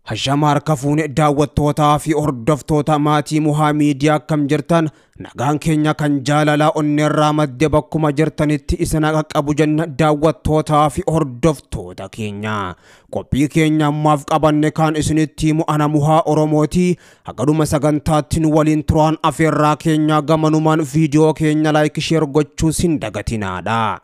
Hashamaar kafuun daawwattootaa fi hordoftoota maatii Muhaamiidiyaa kam jirtan nagaan keenya kan jaalalaa onneerraa madde bakkuma jirtanitti isin qaqqabu jenna daawwattootaa fi hordoftoota keenya. Qophii keenya ammaaf qabanne kan isinitti himu ana Muhaa Oromooti. Hagaduma sagantaatti nu waliin turaan afeerraa keenya gamanumaan viidiyoo keenya like share gochuu sin dagatinaadha.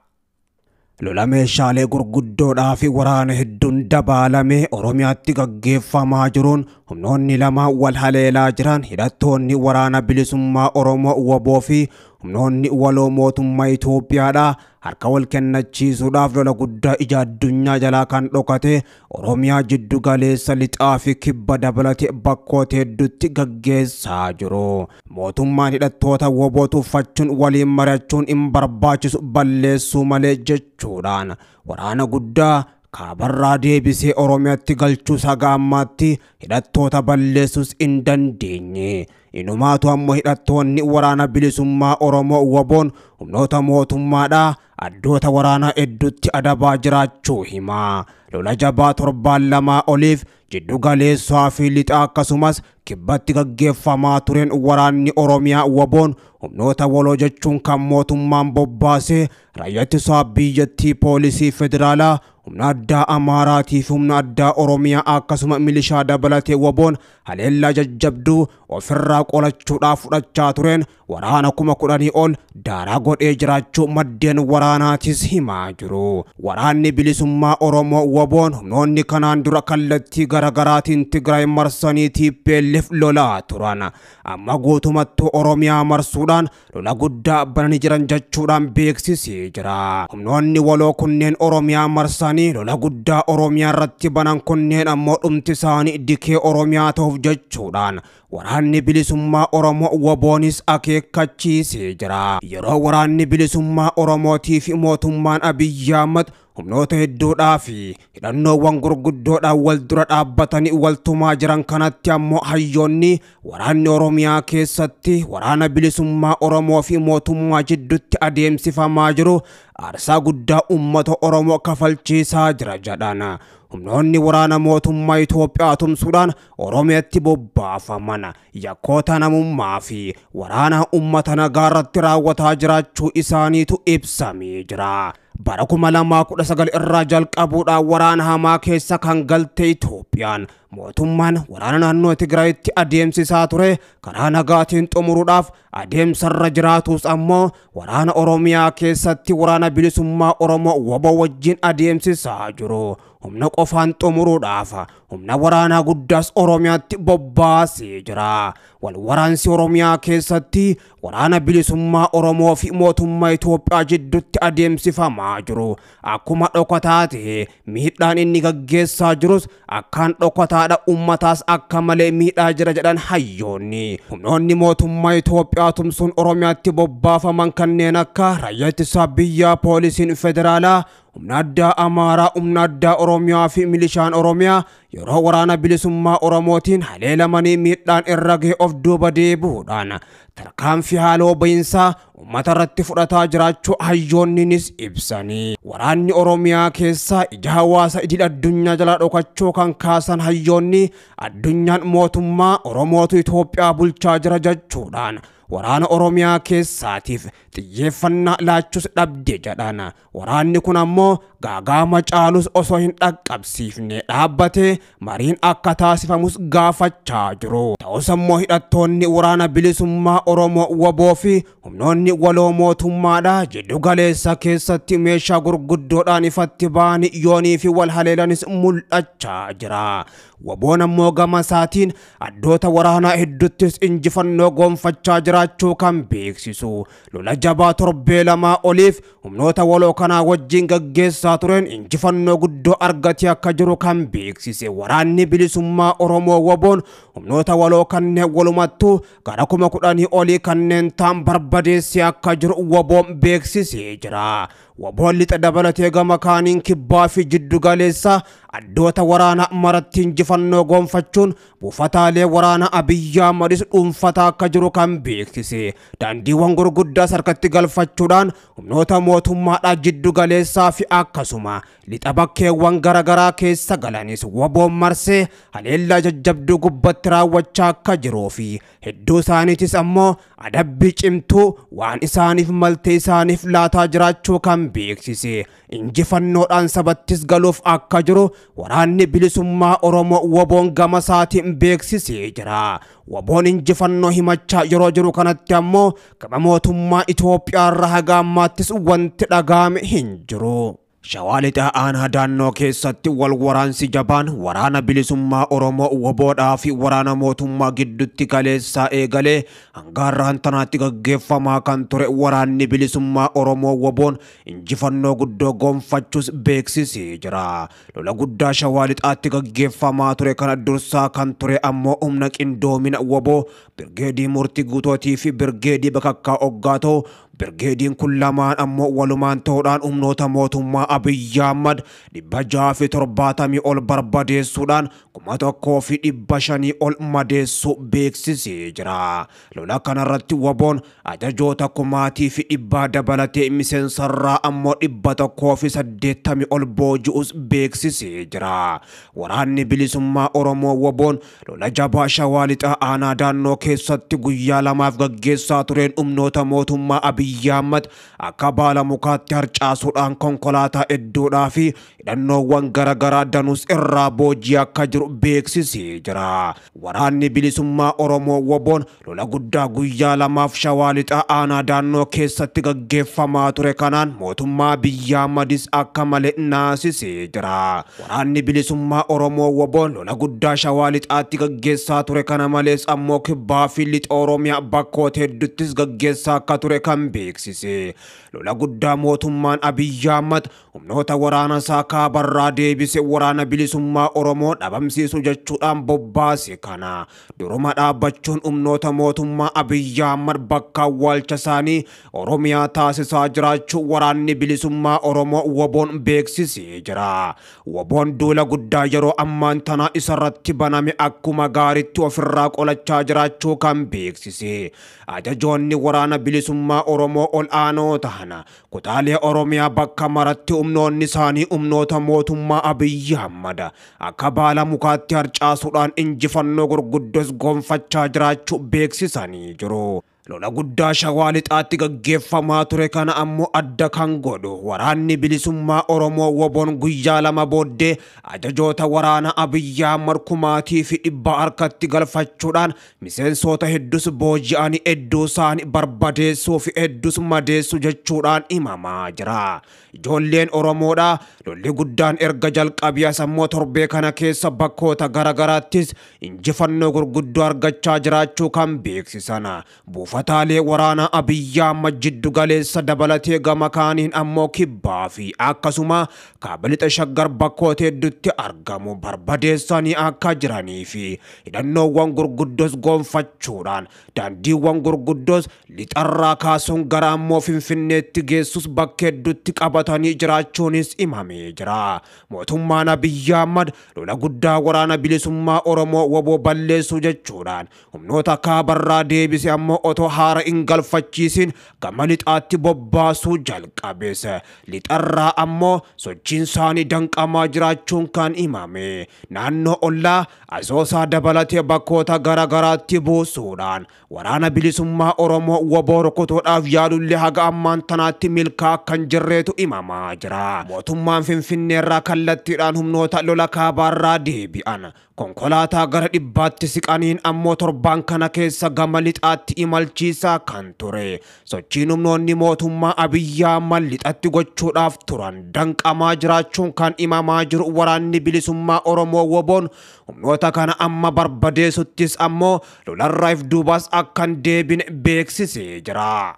Lola meeshaalee gurguddoodhaa fi waraana hedduun dabaalame Oromiyaatti gaggeeffamaa jiruun humnoonni lama wal haleelaa jiran hidhattoonni waraana bilisummaa Oromoo WBO fi humnoonni waloo mootummaa Itoophiyaadha. Harka wal kennachiisuudhaaf lola guddaa ija addunyaa jalaa kan dhokate Oromiyaa jiddu galeessa lixaa fi kibba dabalate bakkoota hedduutti gaggeessaa jiru. Mootummaan hidhattoota WBO tuffachuun waliin mari'achuun hin barbaachisu balleessuu malee jechuudhaan waraana guddaa kaabarraa deebisee Oromiyaatti galchuu saga ammaatti hidhattoota balleessuus hin dandeenye. Inumaatu ammoo hidhattoonni waraana bilisummaa Oromoo WBO'n humnoota mootummaadhaa addoota waraanaa hedduutti adabaa jiraachuu hima. Lola jabaa torbaan lamaa oliif jiddu galeessaa fi lixaa akkasumas kibbatti gaggeeffamaa tureen waraanni Oromiyaa WBO'n humnoota waloo jechuun kan mootummaan bobbaasee raayyaa ittisa biyyattii poolisii federaalaa humna addaa Amaaraatii fi humna addaa Oromiyaa akkasuma milishaa dabalatee WBO'n haleellaa jajjabduu ofirraa qolachuudhaaf fudhachaa tureen waraana 10,000 ol daaraa godhee jiraachuu maddeen waraanaatis himaa jiru. Waraanni bilisummaa Oromoo WBO'n humnoonni kanaan dura kallattii garaagaraatiin Tigraay marsanii TPLF lolaa turan amma guutumattuu Oromiyaa marsuudhaan lola guddaa bananii jiran jechuudhaan beeksisee jira. Humnoonni waloo kunneen Oromiyaa marsanii lola guddaa Oromiyaa irratti banan kunneen ammoo dhumti isaanii dikee Oromiyaa ta'uuf jechuudhaan waraanni bilisummaa Oromoo WBO'nis akeekkachiisee jira. Yeroo waraanni bilisummaa Oromootii fi mootummaan Abiyyi Ahmad humnoota hedduudhaa fi hidhannoowwan gurguddoodhaan wal dura dhaabbatanii waltumaa jiran kanatti ammoo hayyoonni waraanni Oromiyaa keessatti waraana bilisummaa Oromoo fi mootummaa jidduutti adeemsifamaa jiru aarsaa guddaa uummata Oromoo kafalchiisaa jira jedhan. Humnoonni waraana mootummaa Itoophiyaa tumsuudhaan Oromiyaatti bobbaafaman yakkoota namummaa fi waraana uummata nagaa irratti raawwataa jiraachuu isaaniitu ibsamee jira. Bara 2019 irraa jalqabuudhaan waraana hamaa keessa kan galte Itoophiyaan mootummaan waraana naannoo Tigraayitti adeemsisaa ture karaa nagaatiin xumuruudhaaf adeemsarra jiraatus ammoo waraana Oromiyaa keessatti waraana bilisummaa Oromoo WBO wajjin adeemsisaa jiru. Humna qofaan xumuruudhaaf humna waraanaa guddaas Oromiyaatti bobbaasee jira. Wal waraansi Oromiyaa keessatti waraana bilisummaa Oromoo fi mootummaa Itoophiyaa jidduutti adeemsifamaa jiru akkuma dhokataa ta'e miidhaan inni gaggeessaa jirus akkaan dhokataadha. Ummataas akka malee miidhaa jira jedhan hayyoonni. Humnoonni mootummaa Itoophiyaa tumsuun Oromiyaatti bobbaafaman kanneen akka raayyaa ittisa biyyaa poolisiin federaalaa humna addaa Amaaraa humna addaa Oromiyaa fi milishaan Oromiyaa yeroo waraana bilisummaa Oromootiin haleelamanii miidhaan irra ga'e of duuba deebi'uudhaan tarkaanfii haaloo bahinsaa uummata irratti fudhataa jiraachuu hayyoonninis ibsanii. Waraanni Oromiyaa keessaa ija hawaasa idil addunyaa jalaa dhokachuu kan kaasan hayyoonni addunyaan mootummaa Oromootu Itoophiyaa bulchaa jira jechuudhaan waraana Oromiyaa keessaatiif xiyyeeffannaa laachuus dhabde jedhan. Waraanni kun ammoo gaagaama caalus osoo hin dhaqqabsiifne dhaabbatee mariin akka taasifamus gaafachaa jiru. Ta'us ammoo hidhattoonni waraana bilisummaa Oromoo WBO fi humnoonni waloo mootummaadhaa jiddu galeessa keessatti meeshaa gurguddoodhaan ifatti ba'anii yoonii fi wal haleelanis mul'achaa jira. WBO'n ammoo gama isaatiin addoota waraanaa hedduuttis injifannoo gonfachaa jiraachuu kan beeksisu. Lola jabaa torbee lamaa oliif humnoota waloo kanaa wajjin gaggeessaa tureen injifannoo guddoo argatee akka jiru kan beeksise. Waraanni bilisummaa Oromoo WBO'n humnoota waloo kanneen walumattuu gara 10,000 olii kanneen ta'an barbadeessee akka jiru WBO'n beeksisee jira. waboon lixa dabalatee gama kaaniin kibbaa fi jiddu galeessa addoota waraana maratti injifannoo gonfachuun buufataalee waraana Abiyyi Ahmedis dhuunfataa akka jiru kan beeksise. Daandiiwwan gurguddaa harkatti galfachuudhaan humnoota mootummaadhaa jiddu galeessaa fi akkasuma lixa bakkeewwan garagaraa keessa galanis waboon marsee haleellaa jajjabduu gubbatti raawwachaa akka jiruu fi hedduu isaaniitis ammoo adabbii cimtuu waan isaaniif maltee isaaniif laataa jiraachuu kan beeksise. Injifannoodhaan sabattis galuuf akka jiru waraanni bilisummaa Oromoo waboon gama isaatiin beeksisee jira. Waboon injifannoo himachaa yeroo jiru kanatti ammoo gama mootummaa Itoophiyaa irraa haga ammaattis wanti dhaga'ame hin jiru. Shawaa Lixaa aanaa Daannoo keessatti wal waraansi jabaan waraana bilisummaa Oromoo waboodhaa fi waraana mootummaa gidduutti kaleessaa eegalee hanga har'aan tanaatti gaggeeffamaa kan ture. Waraanni bilisummaa Oromoo waboon injifannoo guddoo gonfachuus beeksisee jira. Lola guddaa Shawaa Lixaatti gaggeeffamaa ture kana dursaa kan ture ammoo humna qindoomina waboo Birgeedii Murtii Guutootii fi Birgeedii Bakakkaa Oggaatoo. Birgeediin kun lamaan ammoo walumaan ta'uudhaan humnoota mootummaa Abiyyi Ahmed 670 ol barbadeessuudhaan 1500 ol madeessuu beeksisee jira. Lola kanarratti waboon ajajoota 1,100 dabalatee miseensarraa ammoo 180 ol booji'us beeksisee jira. Waraanni bilisummaa Oromoo waboon lola jabaa Shawaa Lixaa aanaa Daannoo keessatti guyyaa lamaaf gaggeessaa tureen humnoota mootummaa Abiyyi Ahmed akka baala mukaatti harcaasuudhaan konkolaataa hedduudhaa fi hidhannoowwan garagaraa danus irraa boojii akka jiru beeksisee jira. Waraanni bilisummaa Oromoo waboon lola guddaa guyyaa lamaaf Shawaa Lixaa aanaa Daannoo keessatti gaggeeffamaa ture kanaan mootummaa Abiyyi Ahmedis akka malee naasisee jira. Waraanni bilisummaa Oromoo waboon lola guddaa Shawaa Lixaatti gaggeessaa ture kana malees ammoo kibbaa fi lixa Oromiyaa bakkoota hedduuttis gaggeessaa akka ture kan beeksise. Lola guddaa mootummaan Abiyyi Ahmed humnoota waraana isaa kaabarraa deebise waraana bilisummaa Oromoo dhabamsiisu jechuudhaan bobbaase kana duruma dhaabbachuun humnoota mootummaa Abiyyi Ahmed bakka awwaalcha isaanii Oromiyaa taasisaa jiraachuu waraanni bilisummaa Oromoo waboon beeksisee jira. Waboon duula guddaa yeroo ammaan tana isarratti baname akkuma gaariitti ofirraa qolachaa jiraachuu kan beeksise. Ajajoonni waraana bilisummaa Oromoo ol aanoo tahana kutaalee Oromiyaa bakka maratti humnoonni isaanii humnoota mootummaa Abiyyi Ahmed akka baala mukaatti harcaasuudhaan injifannoo gurguddoos gonfachaa jiraachuu beeksisanii jiru. Lola guddaa Shawaa Lixaatti gaggeeffamaa ture kana ammoo adda kan godhu waraanni bilisummaa Oromoo waboon guyyaa lama booddee ajajoota waraana Abiyyi Ahmed 1,100 harkatti galfachuudhaan miseensota hedduus booji'anii hedduu isaanii barbadeessuu fi hedduus madeessu jechuudhaan himamaa jira. Ijoolleen Oromoodhaa lolli guddaan erga jalqabee ammoo torbee kana keessa bakkoota garagaraattis injifannoo gurguddoo argachaa jiraachuu kan beeksisan. Buufataalee waraana Abiyyi Ahmed jiddu galeessa dabalatee gama kaaniin ammoo kibbaa fi akkasuma kaaba lixa Shaggar bakkoota hedduutti argamu barbadeessanii akka jiranii fi hidhannoowwan gurguddoos gonfachuudhaan daandiiwwan gurguddoos lixarraa kaasuun gara ammoo Finfinneetti geessus bakka hedduutti qabatanii jiraachuunis himamee jira. Mootummaan Abiyyi Ahmed lola guddaa waraana bilisummaa Oromoo waboo balleessuu jechuudhaan humnoota kaabarraa deebise ammoo otoo haara hin galfachiisin gama lixaatti bobbaasuu jalqabees. Lixarraa ammoo sochiin isaanii danqamaa jiraachuun kan himame. Naannoo ollaa Asoosaa dabalatee bakkoota garagaraatti buusuudhaan waraana bilisummaa Oromoo waboo rukutuudhaaf yaalullee haga ammaan tanaatti milkaa kan jirreetu himamaa jira. Mootummaan Finfinneerraa kallattiidhaan humnoota lola kaabaarraa deebi'an konkolaataa gara 100tti siqaniin ammoo torbaan kana keessa gama lixaatti imalchiisaa kan ture. Sochiin humnoonni mootummaa Abiyyi Ahmed lixatti gochuudhaaf turan danqamaa jiraachuun kan himamaa jiru waraanni bilisummaa Oromoo waboon humnoota kana amma barbadeessuttis ammoo lolarraaf duubas akkan deebine beeksisee jira.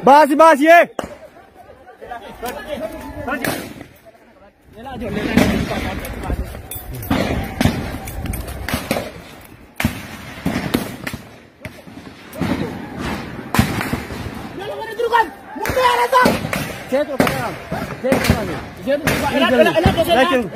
Basi ye. لكن